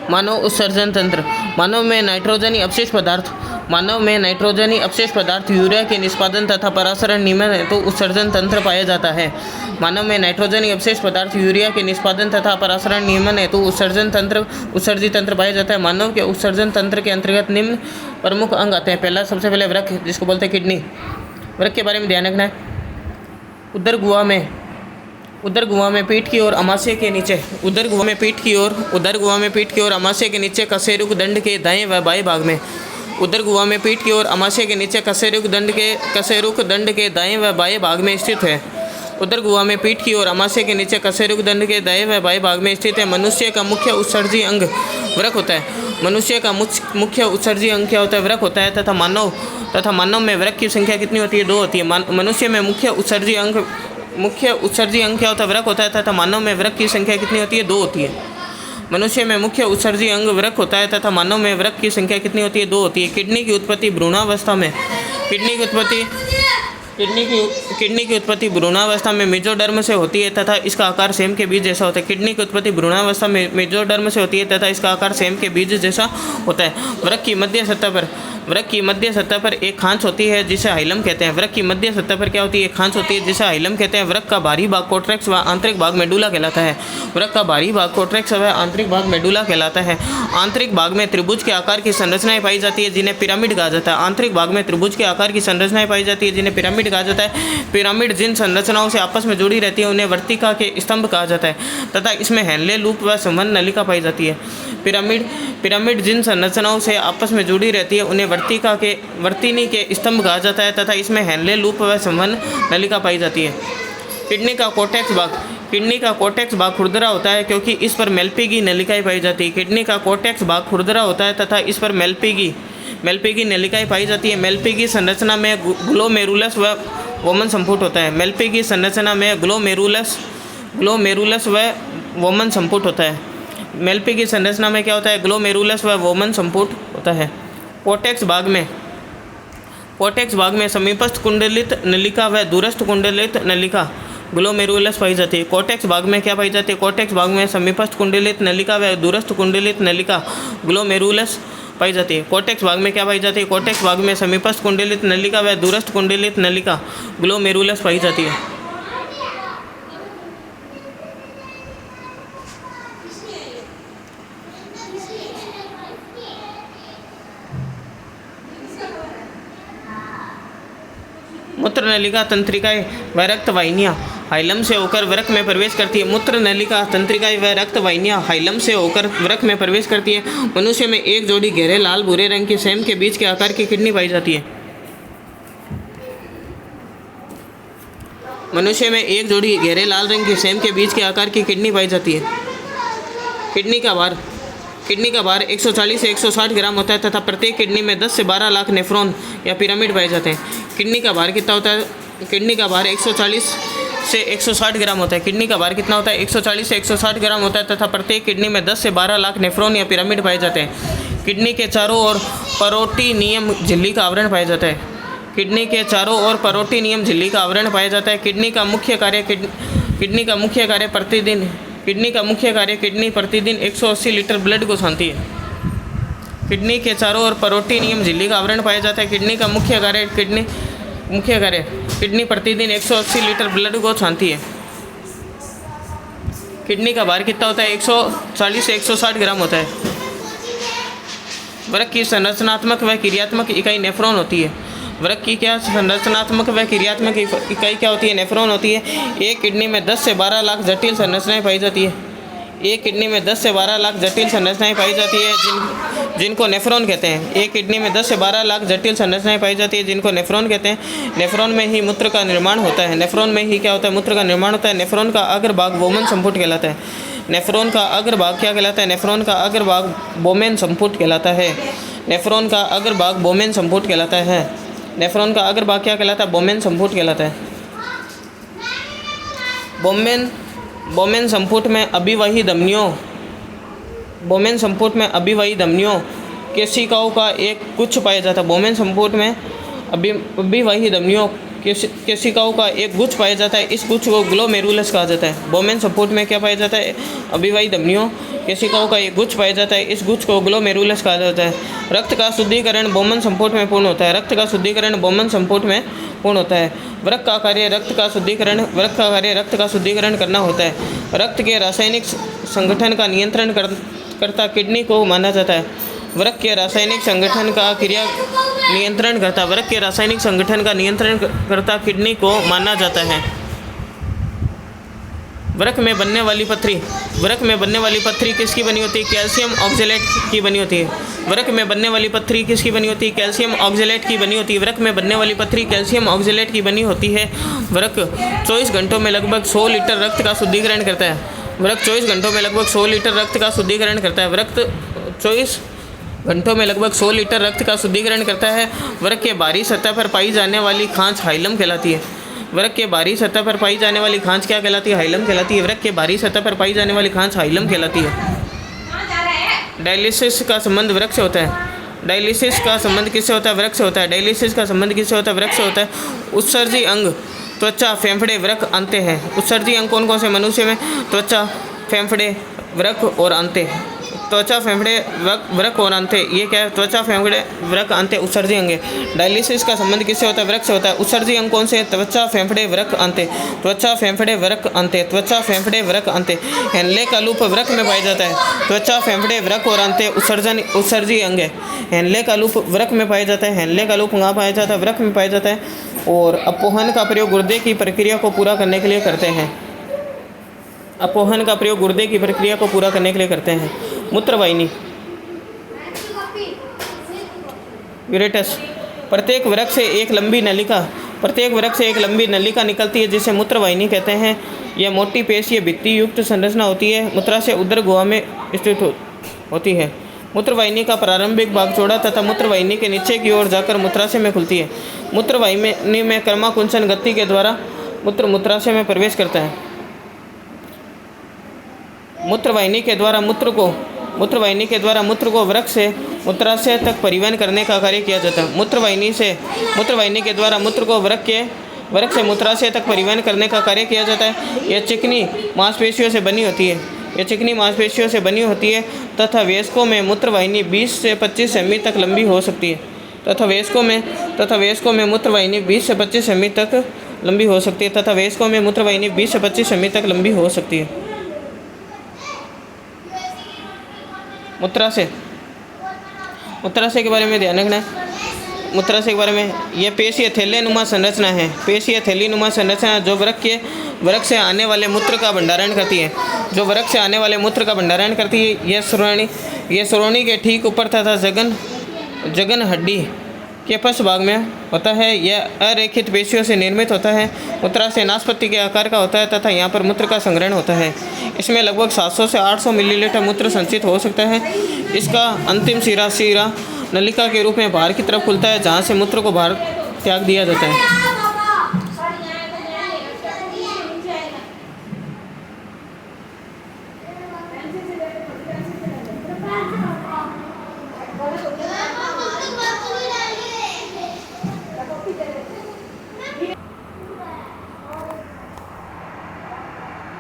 मानव उत्सर्जन तंत्र। मानव में नाइट्रोजनी अपशिष्ट पदार्थ यूरिया के निष्पादन तथा परासरण नियमन हेतु उत्सर्जन तंत्र पाया जाता है। मानव में नाइट्रोजनी अपशिष्ट पदार्थ यूरिया के निष्पादन तथा परासरण नियमन हेतु उत्सर्जी तंत्र पाया जाता है। मानव के उत्सर्जन तंत्र के अंतर्गत निम्न प्रमुख अंग आते हैं। पहला, सबसे पहले वृक्क, जिसको बोलते हैं किडनी। वृक्क के बारे में ध्यान रखना है। उदर गुहा में पीठ की ओर अमाशय के नीचे अमाशय के नीचे कशेरुक दंड के दाएं व बाएं भाग में। उदर गुहा में पीठ की ओर अमाशय के नीचे कशेरुक दंड के दाएं व बाएं भाग में स्थित है। उदर गुहा में पीठ की ओर अमाशय के नीचे कशेरुक दंड के दाएं व बाएं भाग में स्थित है। मनुष्य का मुख्य उत्सर्जी अंग वृक्क होता है। मनुष्य का मुख्य उत्सर्जी अंग क्या होता है? वृक्क होता है। तथा मानव में वृक्क की संख्या कितनी होती है? 2 होती है। मनुष्य में मुख्य उत्सर्जी अंग क्या होता है? वृक्क होता है। तथा मानव में वृक्क की संख्या कितनी होती है? 2 होती है। मनुष्य में मुख्य उत्सर्जी अंग वृक्क होता है तथा मानव में वृक्क की संख्या कितनी होती है? 2 होती है। किडनी की उत्पत्ति भ्रूणावस्था में मेजोडर्म से होती है तथा इसका आकार सेम के बीज जैसा होता है। किडनी की उत्पत्ति भ्रूणावस्था में मेजोडर्म से होती है तथा इसका आकार सेम के बीज जैसा होता है। वृक्क की मध्य सतह पर एक खांच होती है जिसे हाइलम कहते हैं। वृक्क की मध्य सतह पर क्या होती है? एक खांच होती है जिसे हाइलम कहते हैं। वृक्क का बाहरी भाग कोट्रेक्स व आंतरिक भाग मेडुला कहलाता है। आंतरिक भाग में त्रिभुज के आकार की संरचनाएं पाई जाती है जिन्हें पिरामिड कहा जाता है। पिरामिड जिन संरचनाओं से आपस में जुड़ी रहती है उन्हें वर्तिका के स्तंभ कहा जाता है तथा इसमें हेनले लूप व संवहन नलिका पाई जाती है। पिरामिड जिन संरचनाओं से आपस में जुड़ी रहती है उन्हें वर्तिनी के स्तंभ कहा जाता है तथा इसमें हेनले लूप व संवहन नलिका पाई जाती है। किडनी का कोर्टेक्स भाग खुरदरा होता है क्योंकि इस पर मेल्पिगी नलिकाएं पाई जाती है। किडनी का कोर्टेक्स भाग खुरदरा होता है तथा इस पर मेल्पिगी नलिकाएं पाई जाती है। मेल्पिगी संरचना में ग्लोमेरुलस व वोमन संपुट होता है। मेल्पिगी संरचना में ग्लोमेरुलस व वोमन संपुट होता है। मेल्पिगी संरचना में क्या होता है? ग्लोमेरुलस व वोमन संपुट होता है। कोर्टेक्स भाग में समीपस्थ कुंडलित नलिका व दूरस्थ कुंडलित नलिका ग्लोमेरुलस पाई जाती है। कोर्टेक्स भाग में क्या पाई जाती है? कोर्टेक्स भाग में समीपस्थ कुंडलित नलिका व दूरस्थ कुंडलित नलिका ग्लोमेरुलस पाई जाती है। कोर्टेक्स भाग में क्या पाई जाती है? कोर्टेक्स भाग में समीपस्थ कुंडलित नलिका व दूरस्थ कुंडलित नलिका ग्लोमेरुलस पाई जाती है। मूत्र नलिका तंत्रिकाएं व रक्त वाहिनियाँ हाइलम से होकर वृक्क में प्रवेश करती है। मूत्र नलिका तंत्रिकाएं व रक्त वाहिनियाँ हाइलम से होकर वृक्क में प्रवेश करती है। मनुष्य में एक जोड़ी गहरे लाल भूरे रंग की सेम के बीच के आकार की किडनी पाई जाती है। मनुष्य में एक जोड़ी गहरे लाल रंग की सेम के बीच के आकार की किडनी पाई जाती है। किडनी का भार 140 से 160 ग्राम होता है तथा प्रत्येक किडनी में 10 से 12 लाख नेफ्रॉन या पिरामिड पाए जाते हैं। किडनी का भार कितना होता है? किडनी का भार 140 से 160 ग्राम होता है। किडनी का भार कितना होता है? 140 से 160 ग्राम होता है तथा प्रत्येक किडनी में 10 से 12 लाख नेफ्रॉन या पिरामिड पाए जाते हैं। किडनी के चारों ओर परोटिनियम झिल्ली का आवरण पाया जाता है। किडनी प्रतिदिन 180 लीटर ब्लड को छानती है। किडनी के चारों ओर परोटिनियम झिल्ली का आवरण पाया जाता है। किडनी प्रतिदिन 180 लीटर ब्लड को छानती है। किडनी का भार कितना होता है? 140 से 160 ग्राम होता है। वृक्क की संरचनात्मक व क्रियात्मक इकाई नेफ्रॉन होती है। वृक्क की क्या संरचनात्मक व क्रियात्मक इकाई क्या होती है? नेफ्रॉन होती है। एक किडनी में 10 से 12 लाख जटिल संरचनाएं पाई जाती है। जिनको नेफ्रॉन कहते हैं। एक किडनी में 10 से 12 लाख जटिल संरचनाएं पाई जाती है जिनको नेफ्रॉन कहते हैं। नेफ्रॉन में ही मूत्र का निर्माण होता है। नेफ्रॉन का अग्रभाग वोमन संपुट कहलाता है। नेफ्रॉन का अग्रभाग क्या कहलाता है? नेफ्रॉन का अग्रभाग बोमेन संपुट कहलाता है। नेफ्रॉन का अग्रभाग बोमेन संपुट कहलाता है। नेफ्रॉन का अग्रभाग क्या कहलाता है? बोमेन संपुट कहलाता है। बोमेन संपुट में अभिवाही धमनियों केशिकाओं का एक गुच्छ पाया जाता है। बोमेन संपुट में अभिवाही धमनियों केशिकाओं का एक गुच्छ पाया जाता है। इस गुच्छ को ग्लोमेरुलस कहा जाता है। बोमेन संपुट में क्या पाया जाता है? अभिवाही धमनियों केशिकाओं का एक गुच्छ पाया जाता है। इस गुच्छ को ग्लोमेरुलस कहा जाता है। रक्त का शुद्धिकरण बोमन संपुट में पूर्ण होता है। रक्त का शुद्धिकरण बोमन संपुट में पूर्ण होता है। वृक्क का कार्य रक्त का शुद्धिकरण करना होता है। रक्त के रासायनिक संगठन का नियंत्रण करता किडनी को माना जाता है। वृक्क के रासायनिक संगठन का नियंत्रण करता किडनी को माना जाता है। वृक्क में बनने वाली पत्थरी किसकी बनी होती है? कैल्शियम ऑक्जेलेट की बनी होती है। वृक्क में बनने वाली पत्थरी किसकी बनी होती है? कैल्शियम ऑक्जेलेट की बनी होती है। वृक्क में बनने वाली पत्थरी कैल्शियम ऑक्जेलेट की बनी होती है। वृक्क 24 घंटों में लगभग 100 लीटर रक्त का शुद्धिकरण करता है। वृक्क 24 घंटों में लगभग 100 लीटर रक्त का शुद्धिकरण करता है। वृक्क 24 घंटों में लगभग 100 लीटर रक्त का शुद्धिकरण करता है। वृक्क के बाहरी सतह पर पाई जाने वाली खांच हाइलम कहलाती है। वृक्क के बाहरी सतह पर पाई जाने वाली खांच क्या कहलाती है? हाइलम कहलाती है। वृक्क के बाहरी सतह पर पाई जाने वाली खांच हाइलम कहलाती है। डायलिसिस का संबंध वृक्क से होता है। डायलिसिस का संबंध किससे होता है? वृक्क से होता है। डायलिसिस का संबंध किससे होता है? वृक्क से होता है। उत्सर्जी अंग त्वचा, फेफड़े, वृक्क, अंते हैं। उत्सर्जी अंग कौन कौन से मनुष्य में? त्वचा, फेफड़े, वृक्क और अंते। त्वचा, फेफड़े, वृक्क और अंते, ये क्या है? त्वचा, फेफड़े, वृक्क, अंते उत्सर्जी अंग है। डायलिसिस का संबंध किससे होता है? वृक्क से होता है। उत्सर्जी अंग कौन से? त्वचा, फेफड़े, वृक्क, अंते। त्वचा, फेफड़े, वृक्क, अंते। त्वचा, फेफड़े, वृक्क, अंते। हेनले का लूप वृक्क में पाया जाता है। त्वचा, फेफड़े, वृक्क और अंते उत्सर्जी अंग है। हेनले का लूप वृक्क में पाया जाता है। हेनले का लूप कहाँ पाया जाता है? वृक्क में पाया जाता है। और अपोहन का प्रयोग गुर्दे की प्रक्रिया को पूरा करने के लिए करते हैं। अपोहन का प्रयोग गुर्दे की प्रक्रिया को पूरा करने के लिए करते हैं। मूत्रवाहिनी, यूरेटस, प्रत्येक वृक्क से एक लंबी नलिका निकलती है जिसे मूत्रवाहिनी कहते हैं। यह मोटी पेशीय भित्ति युक्त संरचना होती है। मूत्राशय उदर गुहा में स्थित होती है। मूत्रवाहिनी का प्रारंभिक भाग चौड़ा तथा मूत्रवाहिनी के नीचे की ओर जाकर मूत्राशय में खुलती है। मूत्रवाहिनी में क्रमाकुंचन गति के द्वारा मूत्राशय में प्रवेश करता है। मूत्रवाहिनी के द्वारा मूत्र को वृक्क से मूत्राशय तक परिवहन करने का कार्य किया जाता है। मूत्रवाहिनी के द्वारा मूत्र को वृक्क से मूत्राशय तक परिवहन करने का कार्य किया जाता है। यह चिकनी मांसपेशियों से बनी होती है तथा वयस्कों में मूत्रवाहिनी 20 से 25 सेमी तक लंबी हो सकती है। मूत्रवाहिनी 20 से 25 सेमी तक लंबी हो सकती है। मूत्राशय के बारे में ध्यान रखना है। मूत्राशय के बारे में, यह पेशीय थैलेनुमा संरचना है। पेशीय थैलीनुमा संरचना जो वृक्क से आने वाले मूत्र का भंडारण करती है। यह श्रोणी के ठीक ऊपर तथा जघन हड्डी के पश्च भाग में होता है। यह अरेखित पेशियों से निर्मित होता है। मूत्राशय नाशपत्ती के आकार का होता है तथा यहाँ पर मूत्र का संग्रहण होता है। इसमें लगभग 700 से 800 मिलीलीटर मूत्र संचित हो सकता है। इसका अंतिम सिरा नलिका के रूप में बाहर की तरफ खुलता है, जहाँ से मूत्र को बाहर त्याग दिया जाता है।